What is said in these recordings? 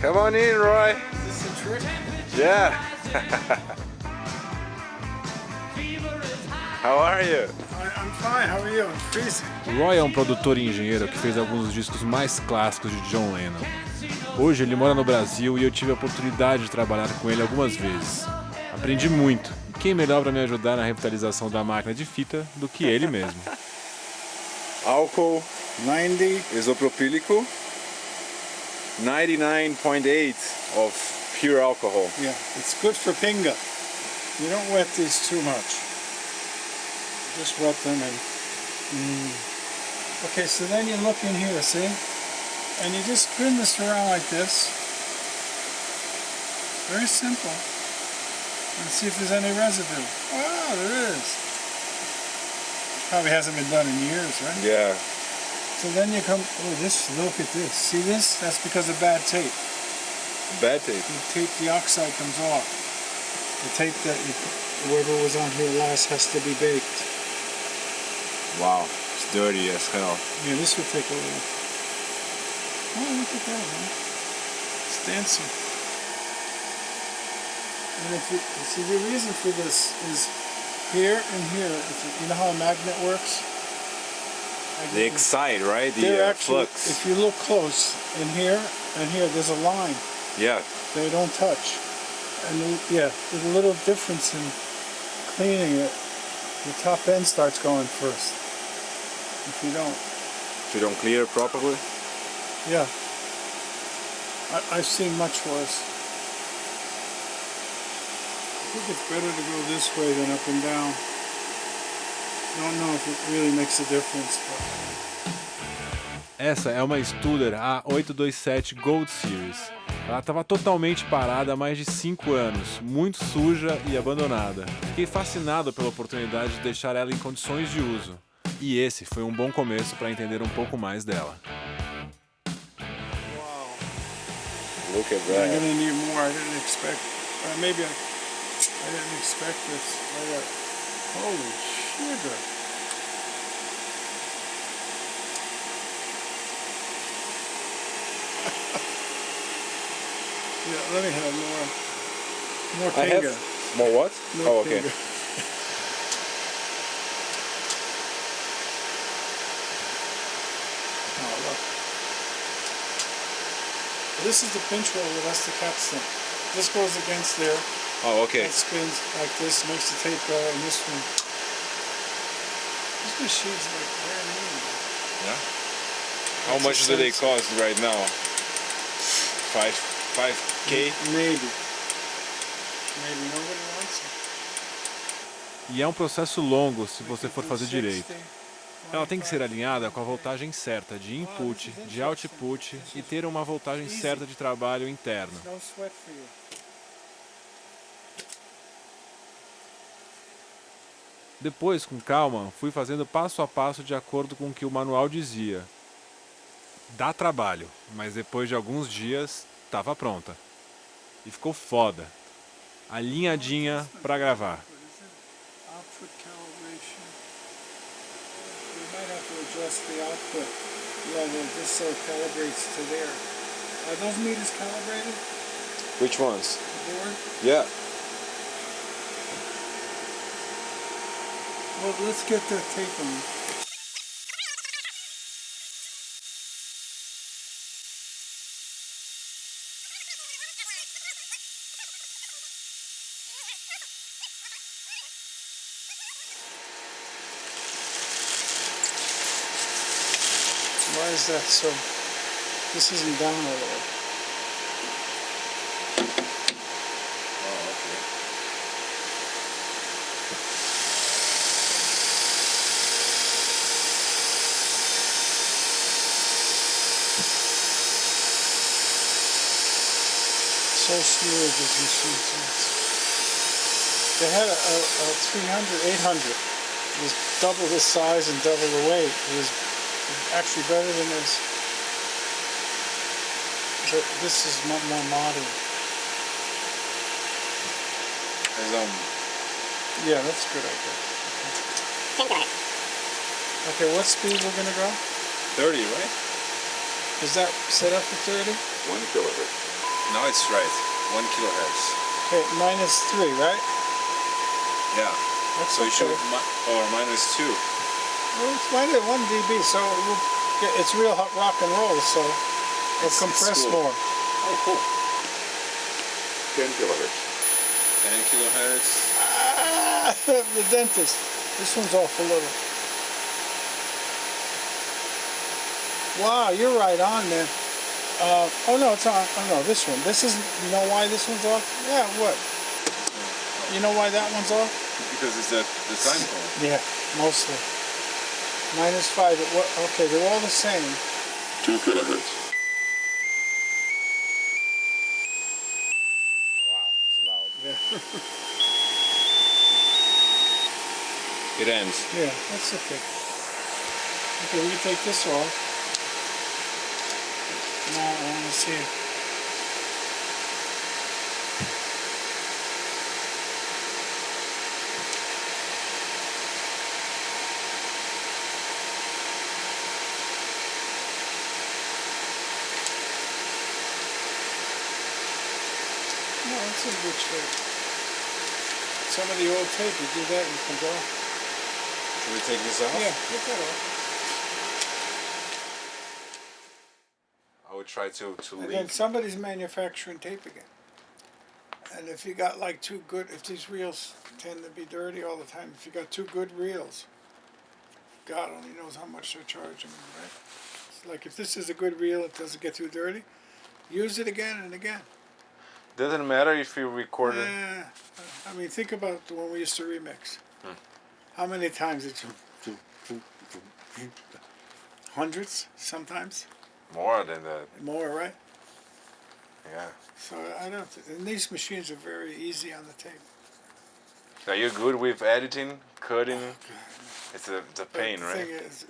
Come on in, Roy. Is this a trick? Yeah. How are you? I'm fine, how are you? I'm freezing. Roy é um produtor e engenheiro que fez alguns dos discos mais clássicos de John Lennon. Hoje ele mora no Brasil e eu tive a oportunidade de trabalhar com ele algumas vezes. Aprendi muito, e quem melhor para me ajudar na revitalização da máquina de fita do que ele mesmo. Álcool 90. isopropílico, 99.8 of pure alcohol. Yeah, it's good for pinga. You don't wet these too much. Just wet them and... Okay, so then you look in here, see? And you just spin this around like this. Very simple. And see if there's any residue. Wow, there is. Probably hasn't been done in years, right? Yeah. So then you come, oh, this, look at this. See this? That's because of bad tape. Bad tape. The tape, the oxide comes off. The tape that whoever was on here last has to be baked. Wow, it's dirty as hell. Yeah, this would take a little. Oh, look at that, man. It's dancing. And if you see, the reason for this is here and here. You know how a magnet works? They excite, right? They're The actually, flux. if you look close, in here and here, there's a line. Yeah. They don't touch. And yeah, there's a little difference in cleaning it. The top end starts going first. If you don't. If you don't clear it properly. Yeah. I've seen much worse. I think it's better to go this way than up and down. Don't know if it really makes a difference. But... Essa é uma Studer A827 Gold Series. Ela estava totalmente parada há mais de 5 anos, muito suja e abandonada. Fiquei fascinado pela oportunidade de deixar ela em condições de uso. E esse foi um bom começo para entender um pouco mais dela. Wow. Look at I'm that. gonna need more. I didn't expect. Maybe I didn't expect this. Holy sugar. Yeah, let me have more. More I pinga. have more what? More Oh, okay. pinga. Oh, look. This is the pinch roller, that's the capstan. This goes against there. Oh, okay. It spins like this, makes the tape go, and this one. This machine's like brand new. Yeah. How much do they cost right now? 5K? Maybe. Maybe nobody wants it. E é um processo longo se você for fazer direito. Ela tem que ser alinhada com a voltagem certa de input, de output e ter uma voltagem certa de trabalho interno. No sweat for you. Depois, com calma, fui fazendo passo a passo de acordo com o que o manual dizia. Dá trabalho, mas depois de alguns dias, estava pronta. E ficou foda. Alinhadinha pra gravar. Output calibration. You might have to adjust the output level just so it calibrates to there. Are those meters calibrated? Which ones? The board? Yeah. Well, let's get the tape on. Why is that so? This isn't down at all. Oh, okay. So smooth this machine is. They had a 300, 800. It was double the size and double the weight. It was actually better than this. But this is more modern. Yeah, that's a good idea. Okay, what speed we're gonna go? 30, right? Is that set up for 30? 1 kilohertz. Now it's right. 1 kilohertz. Okay, -3, right? Yeah. That's So you should or -2. Well, it's -1 dB, so it's real rock and roll, so it'll compress cool. more. Oh, cool. 10 kilohertz. 10 kilohertz. Ah, the dentist. This one's off a little. Wow, you're right on, man. Oh no, it's on. Oh no, this one. This isn't. You know why this one's off? Yeah, what? You know why that one's off? Because it's the time code. Yeah, mostly. -5. Okay, they're all the same. 2 kilohertz. Wow, it's loud. Yeah. It ends. Yeah, that's okay. Okay, we can take this off. Now I want to see it. No, it's in good shape. Some of the old tape, you do that, you can go. Should we take this off? Yeah, take that off. I would try to And leave. then somebody's manufacturing tape again. And if you got like two good, if these reels tend to be dirty all the time, if you got two good reels, God only knows how much they're charging, right? It's like if this is a good reel, it doesn't get too dirty, use it again and again. Doesn't matter if you record it. I mean, think about when we used to remix. How many times did you? Hundreds, sometimes. More than that. More, right? Yeah. So I don't. And these machines are very easy on the tape. Are you good with editing, cutting? It's a pain, The right? thing is,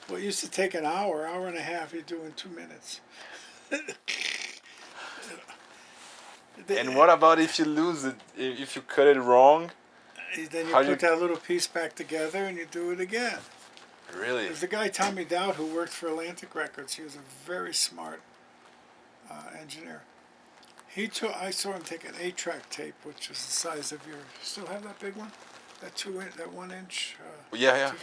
what used to take an hour and a half, you do in 2 minutes. And what about if you lose it? If you cut it wrong? Then you How put that little piece back together and you do it again. Really? There's the guy Tommy Dowd who worked for Atlantic Records. He was a very smart engineer. I saw him take an 8-track tape, which is the size of your. Still have that big one? That 1 inch. Yeah.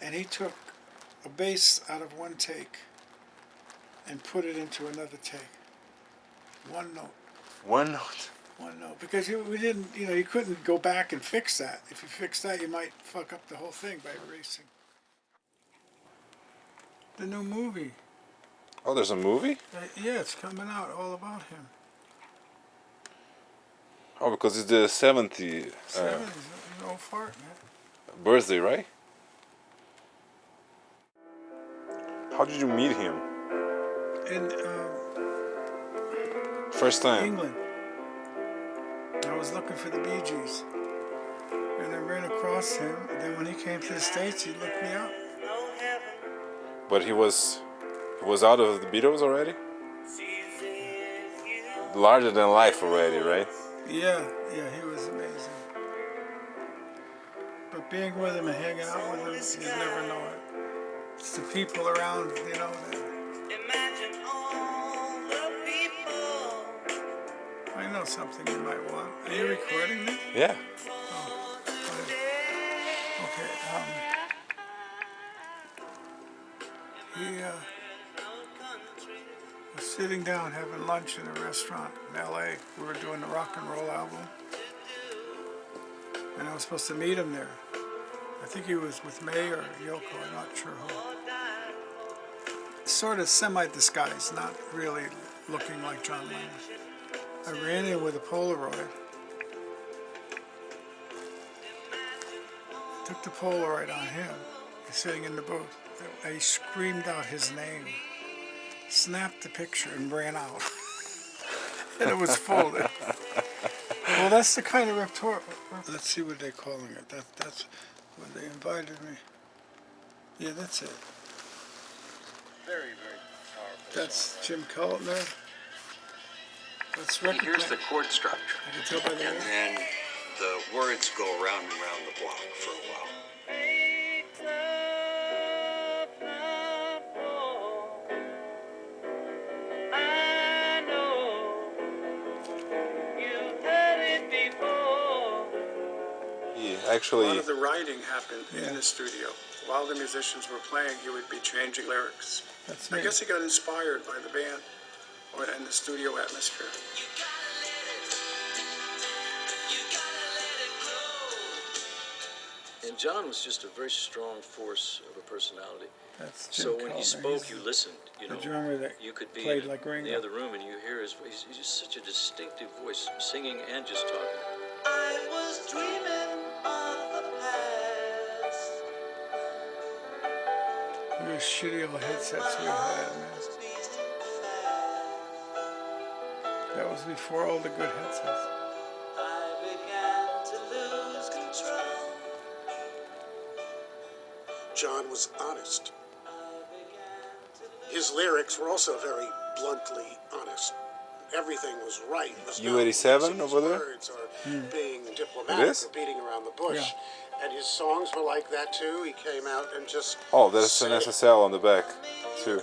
And he took a bass out of one take and put it into another take. One note. One note. One note. Because we didn't, you couldn't go back and fix that. If you fix that, you might fuck up the whole thing by erasing. The new movie. Oh, there's a movie? Yeah, it's coming out, all about him. Oh, because it's the 70th 70s, no fart, man. birthday, right? How did you meet him? In First time? England. I was looking for the Bee Gees. And I ran across him. And then when he came to the States, he looked me up. But he was out of the Beatles already? Larger than life already, right? Yeah, he was amazing. But being with him and hanging out with him, you never know it. It's the people around, that. Imagine all the people. I know something you might want. Are you recording this? Yeah. Okay, he was sitting down having lunch in a restaurant in LA. We were doing the rock and roll album. And I was supposed to meet him there. I think he was with May or Yoko, I'm not sure who. Sort of semi-disguised, not really looking like John Lennon. I ran in with a Polaroid. Took the Polaroid on him. He's sitting in the booth. I screamed out his name, snapped the picture, and ran out. And it was full. Well, that's the kind of report. Let's see what they're calling it. That's when they invited me. Yeah, that's it. Very, very powerful. That's Jim Keltner. That's record. Here's the chord structure. I can tell by the And way. then the words go around and around the block for a while. I know A actually. lot of the writing happened in the studio. While the musicians were playing, he would be changing lyrics. I guess he got inspired by the band and the studio atmosphere. And John was just a very strong force of a personality. That's So when he spoke, you listened. You know, the drummer that you could be played in like Ringo. the other room and you hear his voice. He's just such a distinctive voice, singing and just talking. I was dreaming of the past. Look at the shitty old headsets we had, man. That was before all the good headsets. I began to lose control. John was honest. I began to lose His lyrics were also very bluntly honest. Everything was right. Was not U87 using his over there? words or being diplomatic It is? or beating around the bush. And his songs were like that too. He came out and just Oh, there's an said it. SSL on the back too.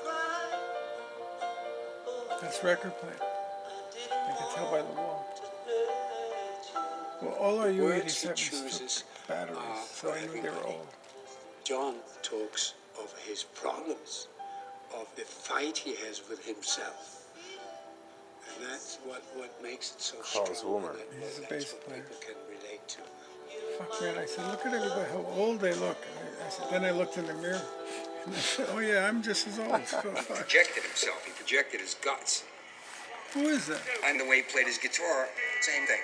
That's record player. I can tell by the wall. Well, all our Words he U87s chooses took batteries, so I knew they were old. John talks of his problems, of the fight he has with himself. And that's what makes it so Klaus strong. Wimmer. and He's a that's bass what player. people can relate to. Fuck, man, I said, look at everybody, how old they look. I said, then I looked in the mirror, and I said, oh yeah, I'm just as old. So fuck. Projected himself. He projected his guts. Who is that? And the way he played his guitar, same thing.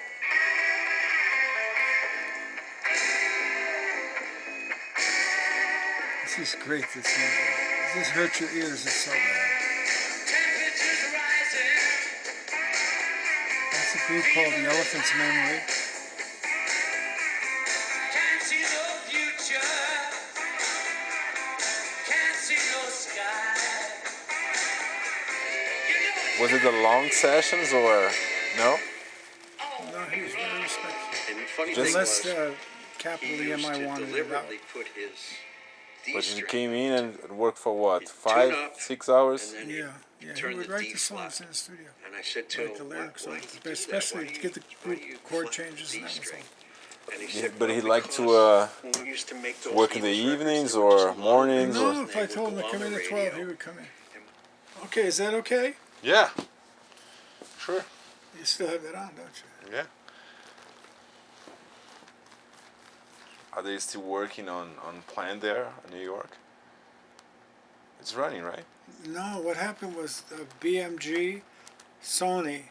This is great, this song. This hurts your ears, it's so bad. That's a group called The Elephant's Memory. Can't see no future. Can't see no sky. Was it the long sessions or no? No, he was very respectful. And the funny Just- thing Unless was, capital he used EMI to wanted it out. deliberately put his D But you string came in and worked for what? He'd tune 5, up, 6 hours? and then Yeah, he'd yeah, he turn would the write D the flat. songs in the studio. And I said to Write him, the lyrics, why on do it, you do that? especially Why do to get the you- why do you chord flat changes D and that was string? all. And he Yeah, said, but well, he liked to because when we used to make those work in the Eagles records, evenings they were or just mornings long or- No, if I They told him would to go come on in the at 12, he radio. would come in. Okay, is that okay? Yeah. Sure. You still have that on, don't you? Yeah. Are they still working on plant there in New York? It's running, right? No, what happened was BMG, Sony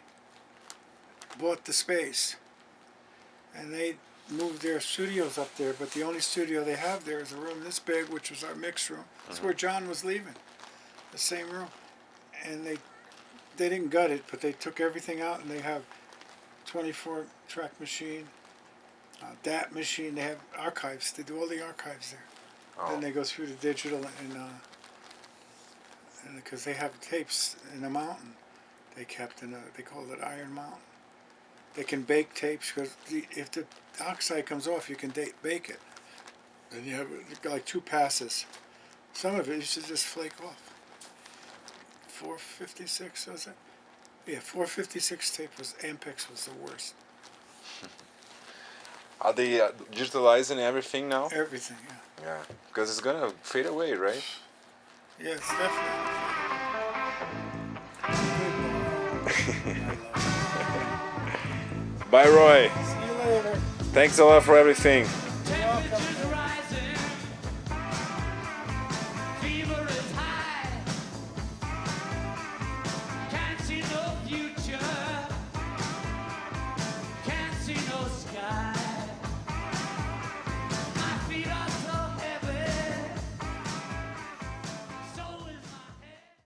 bought the space, and they moved their studios up there. But the only studio they have there is a room this big, which was our mix room. That's where John was leaving, the same room. And they didn't gut it, but they took everything out, and they have 24-track machine, that machine. They have archives. They do all the archives there. Oh. Then they go through the digital and because they have tapes in a mountain, they kept in a, they called it Iron Mountain. They can bake tapes because if the oxide comes off, you can bake it. Then you have like 2 passes. Some of it used to just flake off. 456 was it? Yeah, 456 tape was Ampex was the worst. Are they digitalizing everything now? Everything, yeah. Yeah. Because it's gonna fade away, right? Yeah, it's definitely. Bye, Roy. See you later. Thanks a lot for everything. You're welcome.